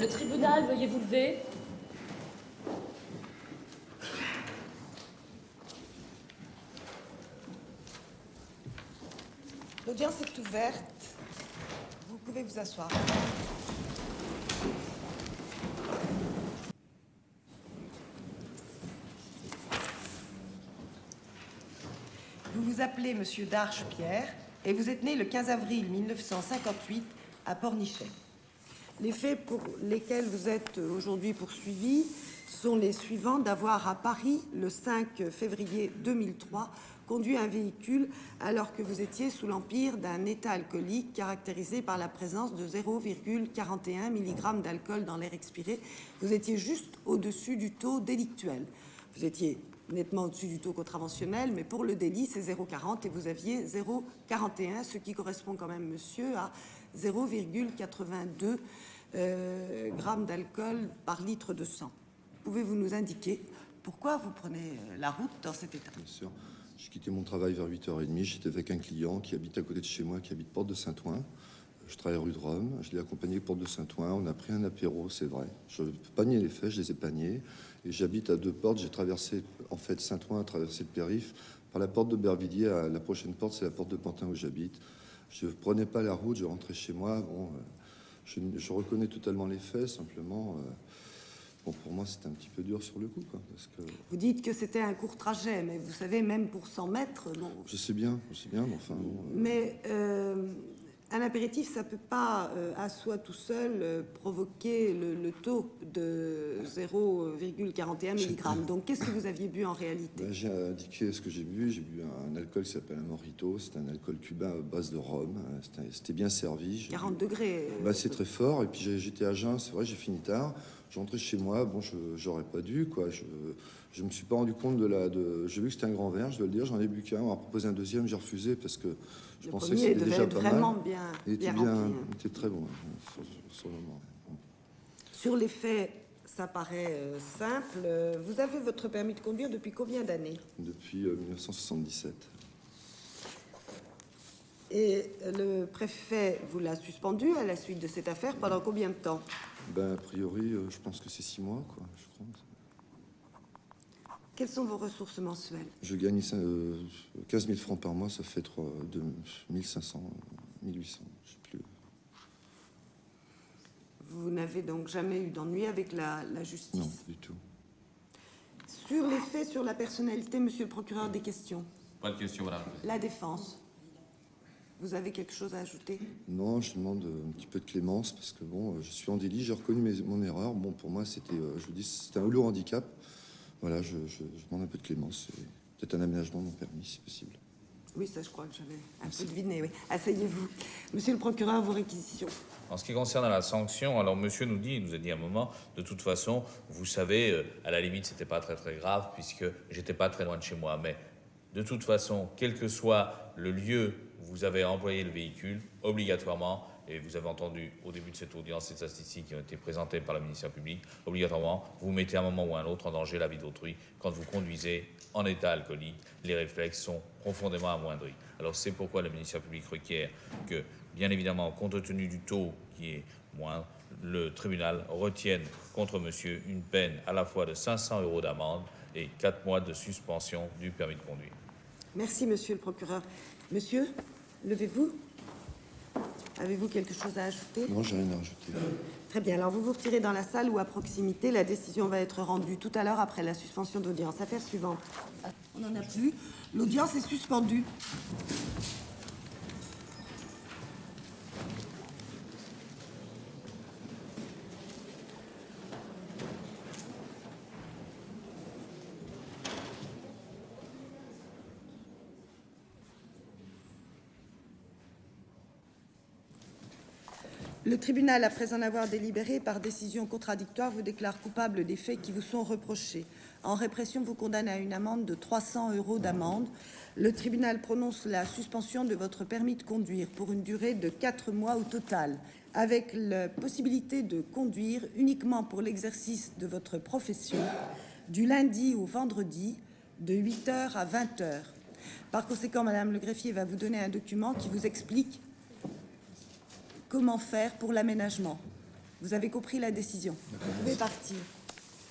Le tribunal, veuillez vous lever. L'audience est ouverte. Vous pouvez vous asseoir. Vous vous appelez Monsieur Darche-Pierre et vous êtes né le 15 avril 1958 à Pornichet. Les faits pour lesquels vous êtes aujourd'hui poursuivi sont les suivants: d'avoir à Paris, le 5 février 2003, conduit un véhicule alors que vous étiez sous l'empire d'un état alcoolique caractérisé par la présence de 0,41 mg d'alcool dans l'air expiré. Vous étiez juste au-dessus du taux délictuel. Vous étiez nettement au-dessus du taux contraventionnel, mais pour le délit, c'est 0,40 et vous aviez 0,41, ce qui correspond quand même, monsieur, à 0,82 grammes d'alcool par litre de sang. Pouvez-vous nous indiquer pourquoi vous prenez la route dans cet état? Bien sûr. J'ai quitté mon travail vers 8h30. J'étais avec un client qui habite à côté de chez moi, qui habite Porte de Saint-Ouen. Je travaille rue de Rome. Je l'ai accompagné Porte de Saint-Ouen. On a pris un apéro, c'est vrai. Je peux pas nier les faits, je les ai pas niés. Et j'habite à 2 portes. J'ai traversé, en fait, Saint-Ouen, traversé le périph' par la porte de Bervilliers. La prochaine porte, c'est la porte de Pantin où j'habite. Je prenais pas la route, je rentrais chez moi. Bon, je reconnais totalement les faits, simplement. Bon, pour moi, c'était un petit peu dur sur le coup, quoi, parce que... Vous dites que c'était un court trajet, mais vous savez, même pour 100 mètres, non. Je sais bien, mais enfin... Bon, Mais un apéritif, ça ne peut pas, à soi tout seul, provoquer le taux de 0,41 mg. Donc, qu'est-ce que vous aviez bu en réalité? Ben, j'ai indiqué ce que j'ai bu. J'ai bu un alcool qui s'appelle un Morito. C'est un alcool cubain à base de rhum. C'était bien servi. 40 degrés. Ben, c'est très fort. Et puis j'étais à jeun, c'est vrai, j'ai fini tard. Je rentrais chez moi. Bon, j'aurais pas dû, quoi. Je me suis pas rendu compte j'ai vu que c'était un grand verre, je dois le dire. J'en ai bu qu'un. On m'a proposé un deuxième, j'ai refusé parce que je pensais que c'était déjà pas vraiment mal. bien, Il était bien rempli. il était très bon sur le moment. Sur les faits, ça paraît simple. Vous avez votre permis de conduire depuis combien d'années? Depuis 1977. Et le préfet vous l'a suspendu à la suite de cette affaire pendant combien de temps? Ben, a priori, je pense que c'est 6 mois, quoi, je crois. Quelles sont vos ressources mensuelles? Je gagne 15 000 francs par mois, ça fait 1 500, 1 800, je sais plus. Vous n'avez donc jamais eu d'ennui avec la justice? Non, du tout. Sur les faits, sur la personnalité, monsieur le procureur, des questions? Pas de question, madame. La défense, vous avez quelque chose à ajouter? Non, je demande un petit peu de clémence parce que bon, je suis en délit, j'ai reconnu mon erreur. Bon, pour moi, c'était, je vous dis, c'était un lourd handicap. Voilà, je demande un peu de clémence et peut-être un aménagement de mon permis, si possible. Oui, ça, je crois que j'avais un peu deviné, oui. Asseyez-vous. Monsieur le procureur, vos réquisitions. En ce qui concerne la sanction, alors monsieur il nous a dit à un moment, de toute façon, vous savez, à la limite, c'était pas très très grave puisque j'étais pas très loin de chez moi. Mais de toute façon, quel que soit le lieu où vous avez employé le véhicule, obligatoirement, et vous avez entendu au début de cette audience ces statistiques qui ont été présentées par le ministère public, obligatoirement, vous mettez à un moment ou à un autre en danger la vie d'autrui. Quand vous conduisez en état alcoolique, les réflexes sont profondément amoindris. Alors c'est pourquoi le ministère public requiert que, bien évidemment, compte tenu du taux qui est moindre, le tribunal retienne contre monsieur une peine à la fois de 500 € d'amende et 4 mois de suspension du permis de conduire. Merci, monsieur le procureur. Monsieur, levez-vous. Avez-vous quelque chose à ajouter? Non, j'ai rien à rajouter. Très bien. Alors, vous vous retirez dans la salle ou à proximité. La décision va être rendue tout à l'heure après la suspension d'audience. Affaire suivante. On n'en a plus. L'audience est suspendue. Le tribunal, après en avoir délibéré par décision contradictoire, vous déclare coupable des faits qui vous sont reprochés. En répression, vous condamne à une amende de 300 € d'amende. Le tribunal prononce la suspension de votre permis de conduire pour une durée de 4 mois au total, avec la possibilité de conduire uniquement pour l'exercice de votre profession, du lundi au vendredi, de 8 h à 20 h. Par conséquent, madame le greffier va vous donner un document qui vous explique comment faire pour l'aménagement. Vous avez compris la décision. Vous pouvez partir.